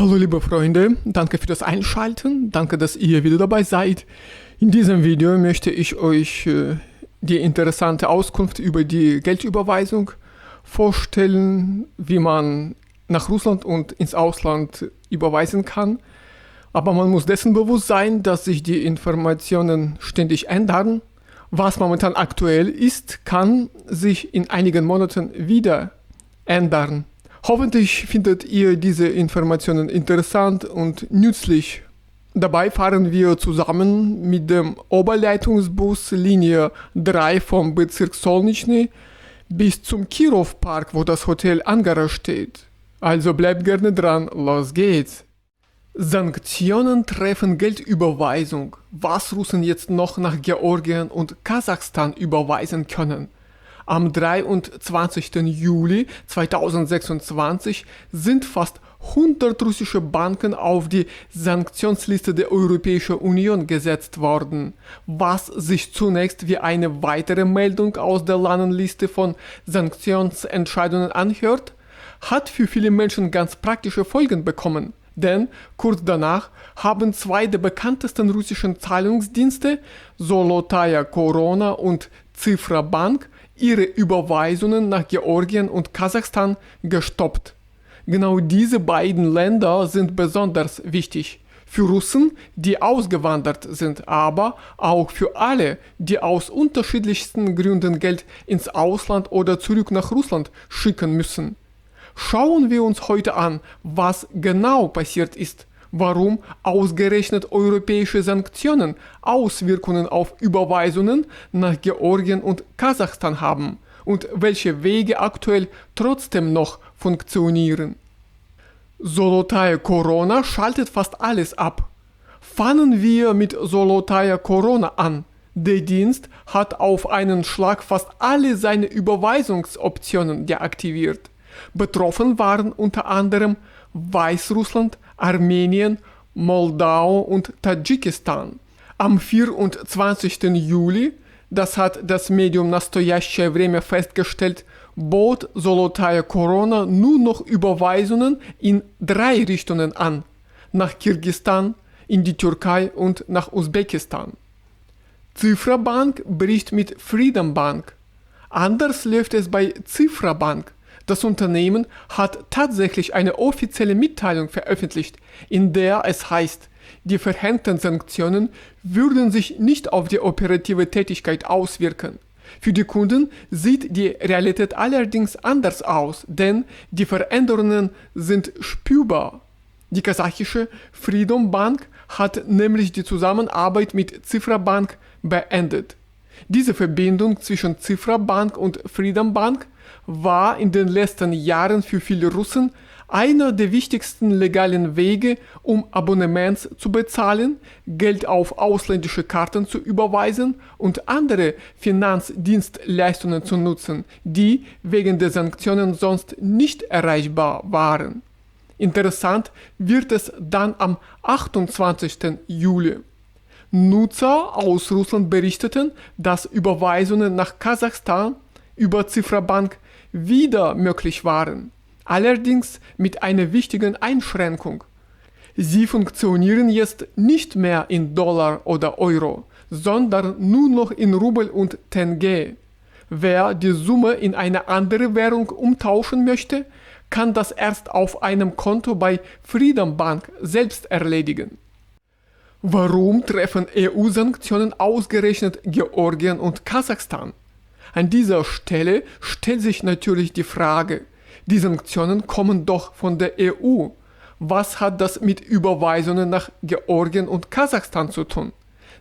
Hallo liebe Freunde, danke für das Einschalten, danke, dass ihr wieder dabei seid. In diesem Video möchte ich euch die interessante Auskunft über die Geldüberweisung vorstellen, wie man nach Russland und ins Ausland überweisen kann. Aber man muss dessen bewusst sein, dass sich die Informationen ständig ändern. Was momentan aktuell ist, kann sich in einigen Monaten wieder ändern. Hoffentlich findet ihr diese Informationen interessant und nützlich. Dabei fahren wir zusammen mit dem Oberleitungsbus Linie 3 vom Bezirk Solnitschny bis zum Kirov-Park, wo das Hotel Angara steht. Also bleibt gerne dran, los geht's! Sanktionen treffen Geldüberweisung. Was Russen jetzt noch nach Georgien und Kasachstan überweisen können. Am 23. Juli 2026 sind fast 100 russische Banken auf die Sanktionsliste der Europäischen Union gesetzt worden, was sich zunächst wie eine weitere Meldung aus der langen Liste von Sanktionsentscheidungen anhört, hat für viele Menschen ganz praktische Folgen bekommen. Denn kurz danach haben zwei der bekanntesten russischen Zahlungsdienste, Zolotaya Korona und Cifra Bank, ihre Überweisungen nach Georgien und Kasachstan gestoppt. Genau diese beiden Länder sind besonders wichtig. Für Russen, die ausgewandert sind, aber auch für alle, die aus unterschiedlichsten Gründen Geld ins Ausland oder zurück nach Russland schicken müssen. Schauen wir uns heute an, was genau passiert ist, warum ausgerechnet europäische Sanktionen Auswirkungen auf Überweisungen nach Georgien und Kasachstan haben und welche Wege aktuell trotzdem noch funktionieren. Zolotaya Korona schaltet fast alles ab. Fangen wir mit Zolotaya Korona an. Der Dienst hat auf einen Schlag fast alle seine Überweisungsoptionen deaktiviert. Betroffen waren unter anderem Weißrussland, Armenien, Moldau und Tadschikistan. Am 24. Juli, das hat das Medium Nastoящее время festgestellt, bot Zolotaya Korona nur noch Überweisungen in 3 Richtungen an: nach Kirgisistan, in die Türkei und nach Usbekistan. Cifra Bank bricht mit Freedom Bank. Anders läuft es bei Cifra Bank. Das Unternehmen hat tatsächlich eine offizielle Mitteilung veröffentlicht, in der es heißt, die verhängten Sanktionen würden sich nicht auf die operative Tätigkeit auswirken. Für die Kunden sieht die Realität allerdings anders aus, denn die Veränderungen sind spürbar. Die kasachische Freedom Bank hat nämlich die Zusammenarbeit mit Cifra Bank beendet. Diese Verbindung zwischen Cifra Bank und Freedom Bank war in den letzten Jahren für viele Russen einer der wichtigsten legalen Wege, um Abonnements zu bezahlen, Geld auf ausländische Karten zu überweisen und andere Finanzdienstleistungen zu nutzen, die wegen der Sanktionen sonst nicht erreichbar waren. Interessant wird es dann am 28. Juli. Nutzer aus Russland berichteten, dass Überweisungen nach Kasachstan über Cifra Bank wieder möglich waren. Allerdings mit einer wichtigen Einschränkung. Sie funktionieren jetzt nicht mehr in Dollar oder Euro, sondern nur noch in Rubel und Tenge. Wer die Summe in eine andere Währung umtauschen möchte, kann das erst auf einem Konto bei Freedom Bank selbst erledigen. Warum treffen EU-Sanktionen ausgerechnet Georgien und Kasachstan? An dieser Stelle stellt sich natürlich die Frage, die Sanktionen kommen doch von der EU. Was hat das mit Überweisungen nach Georgien und Kasachstan zu tun?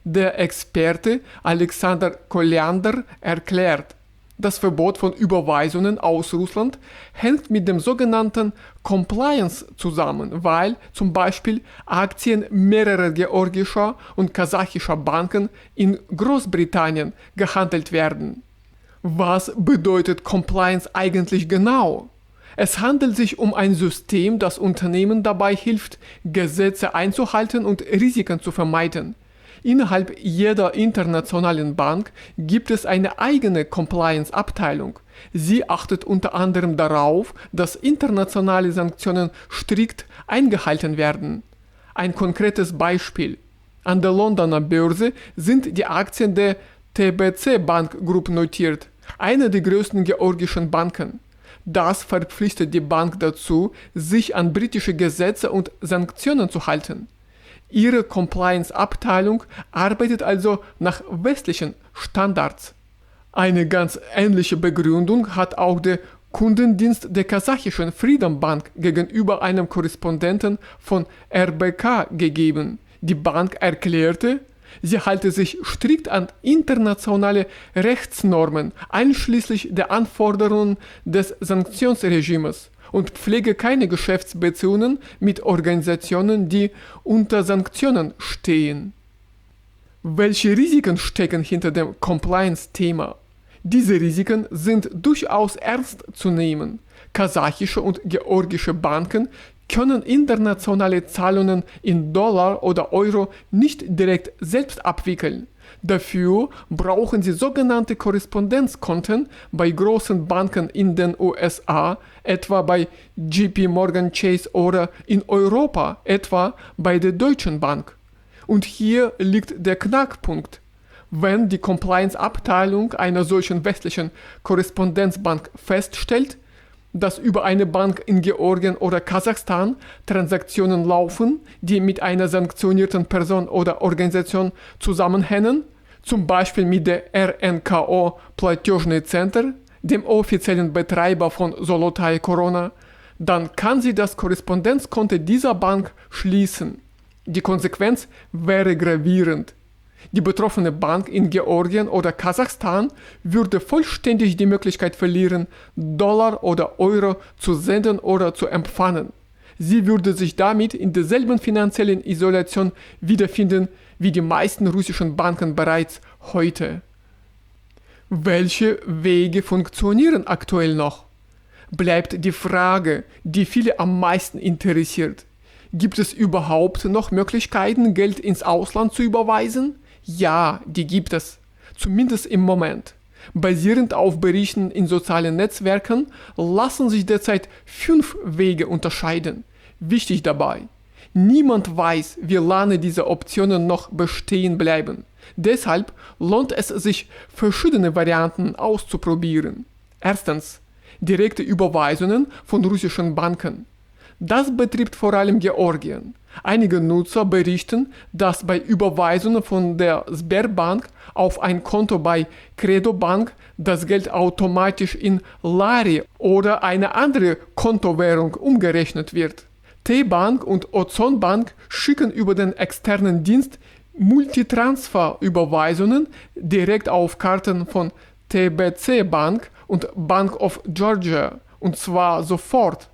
Der Experte Alexander Kolyander erklärt, das Verbot von Überweisungen aus Russland hängt mit dem sogenannten Compliance zusammen, weil zum Beispiel Aktien mehrerer georgischer und kasachischer Banken in Großbritannien gehandelt werden. Was bedeutet Compliance eigentlich genau? Es handelt sich um ein System, das Unternehmen dabei hilft, Gesetze einzuhalten und Risiken zu vermeiden. Innerhalb jeder internationalen Bank gibt es eine eigene Compliance-Abteilung, Sie achtet unter anderem darauf, dass internationale Sanktionen strikt eingehalten werden. Ein konkretes Beispiel: An der Londoner Börse sind die Aktien der TBC Bank Group notiert, einer der größten georgischen Banken. Das verpflichtet die Bank dazu, sich an britische Gesetze und Sanktionen zu halten. Ihre Compliance-Abteilung arbeitet also nach westlichen Standards. Eine ganz ähnliche Begründung hat auch der Kundendienst der kasachischen Freedom Bank gegenüber einem Korrespondenten von RBK gegeben. Die Bank erklärte, sie halte sich strikt an internationale Rechtsnormen, einschließlich der Anforderungen des Sanktionsregimes, und pflege keine Geschäftsbeziehungen mit Organisationen, die unter Sanktionen stehen. Welche Risiken stecken hinter dem Compliance-Thema? Diese Risiken sind durchaus ernst zu nehmen. Kasachische und georgische Banken können internationale Zahlungen in Dollar oder Euro nicht direkt selbst abwickeln. Dafür brauchen sie sogenannte Korrespondenzkonten bei großen Banken in den USA, etwa bei JP Morgan Chase, oder in Europa, etwa bei der Deutschen Bank. Und hier liegt der Knackpunkt. Wenn die Compliance-Abteilung einer solchen westlichen Korrespondenzbank feststellt, dass über eine Bank in Georgien oder Kasachstan Transaktionen laufen, die mit einer sanktionierten Person oder Organisation zusammenhängen, zum Beispiel mit der RNKO Платежный Центр, dem offiziellen Betreiber von Zolotaye Korona, dann kann sie das Korrespondenzkonto dieser Bank schließen. Die Konsequenz wäre gravierend. Die betroffene Bank in Georgien oder Kasachstan würde vollständig die Möglichkeit verlieren, Dollar oder Euro zu senden oder zu empfangen. Sie würde sich damit in derselben finanziellen Isolation wiederfinden wie die meisten russischen Banken bereits heute. Welche Wege funktionieren aktuell noch? Bleibt die Frage, die viele am meisten interessiert. Gibt es überhaupt noch Möglichkeiten, Geld ins Ausland zu überweisen? Ja, die gibt es. Zumindest im Moment. Basierend auf Berichten in sozialen Netzwerken lassen sich derzeit 5 Wege unterscheiden. Wichtig dabei: Niemand weiß, wie lange diese Optionen noch bestehen bleiben. Deshalb lohnt es sich, verschiedene Varianten auszuprobieren. Erstens: direkte Überweisungen von russischen Banken. Das betrifft vor allem Georgien. Einige Nutzer berichten, dass bei Überweisungen von der Sberbank auf ein Konto bei Credo Bank das Geld automatisch in Lari oder eine andere Kontowährung umgerechnet wird. T-Bank und Ozon Bank schicken über den externen Dienst Multitransfer-Überweisungen direkt auf Karten von TBC Bank und Bank of Georgia, und zwar sofort.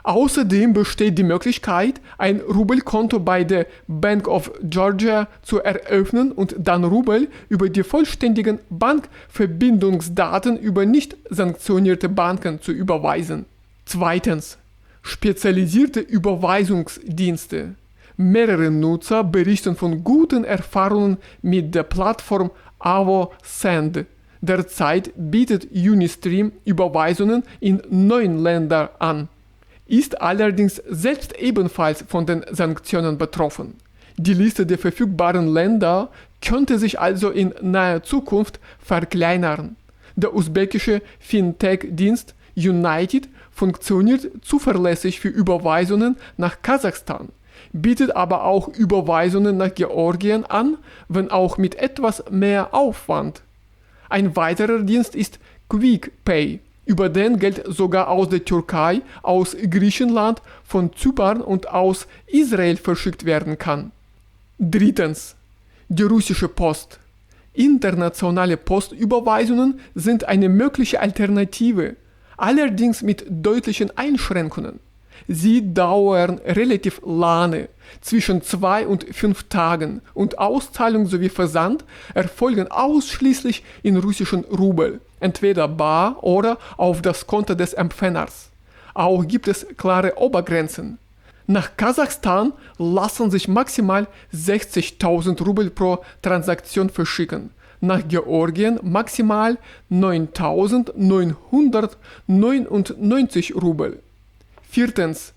Außerdem besteht die Möglichkeit, ein Rubelkonto bei der Bank of Georgia zu eröffnen und dann Rubel über die vollständigen Bankverbindungsdaten über nicht sanktionierte Banken zu überweisen. Zweitens: spezialisierte Überweisungsdienste. Mehrere Nutzer berichten von guten Erfahrungen mit der Plattform AvoSend. Derzeit bietet Unistream Überweisungen in 9 Ländern an, ist allerdings selbst ebenfalls von den Sanktionen betroffen. Die Liste der verfügbaren Länder könnte sich also in naher Zukunft verkleinern. Der usbekische Fintech-Dienst United funktioniert zuverlässig für Überweisungen nach Kasachstan, bietet aber auch Überweisungen nach Georgien an, wenn auch mit etwas mehr Aufwand. Ein weiterer Dienst ist QuickPay, über den Geld sogar aus der Türkei, aus Griechenland, von Zypern und aus Israel verschickt werden kann. Drittens: die russische Post. Internationale Postüberweisungen sind eine mögliche Alternative, allerdings mit deutlichen Einschränkungen. Sie dauern relativ lange, zwischen 2 und 5 Tagen, und Auszahlung sowie Versand erfolgen ausschließlich in russischen Rubel, entweder bar oder auf das Konto des Empfängers. Auch gibt es klare Obergrenzen. Nach Kasachstan lassen sich maximal 60.000 Rubel pro Transaktion verschicken. nach Georgien maximal 9.999 Rubel. Viertens.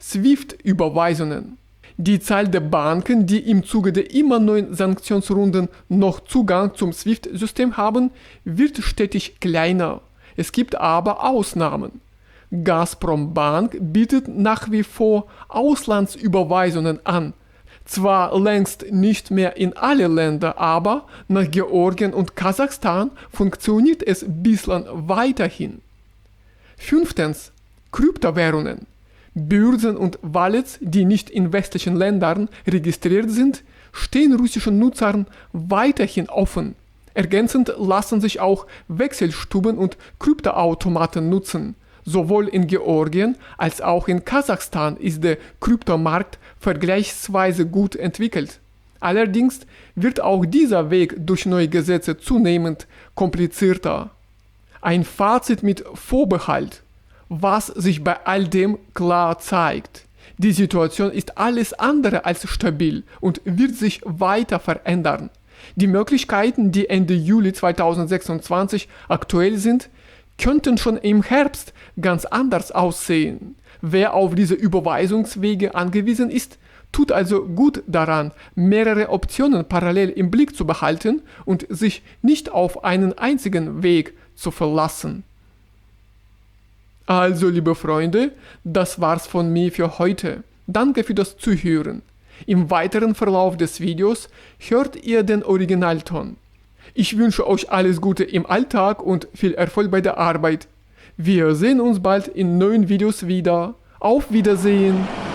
SWIFT-Überweisungen. Die Zahl der Banken, die im Zuge der immer neuen Sanktionsrunden noch Zugang zum SWIFT-System haben, wird stetig kleiner. Es gibt aber Ausnahmen. Gazprom Bank bietet nach wie vor Auslandsüberweisungen an. Zwar längst nicht mehr in alle Länder, aber nach Georgien und Kasachstan funktioniert es bislang weiterhin. Fünftens. Kryptowährungen. Börsen und Wallets, die nicht in westlichen Ländern registriert sind, stehen russischen Nutzern weiterhin offen. Ergänzend lassen sich auch Wechselstuben und Kryptoautomaten nutzen. Sowohl in Georgien als auch in Kasachstan ist der Kryptomarkt vergleichsweise gut entwickelt. Allerdings wird auch dieser Weg durch neue Gesetze zunehmend komplizierter. Ein Fazit mit Vorbehalt. Was sich bei all dem klar zeigt. Die Situation ist alles andere als stabil und wird sich weiter verändern. Die Möglichkeiten, die Ende Juli 2026 aktuell sind, könnten schon im Herbst ganz anders aussehen. Wer auf diese Überweisungswege angewiesen ist, tut also gut daran, mehrere Optionen parallel im Blick zu behalten und sich nicht auf einen einzigen Weg zu verlassen. Also, liebe Freunde, das war's von mir für heute. Danke für das Zuhören. Im weiteren Verlauf des Videos hört ihr den Originalton. Ich wünsche euch alles Gute im Alltag und viel Erfolg bei der Arbeit. Wir sehen uns bald in neuen Videos wieder. Auf Wiedersehen!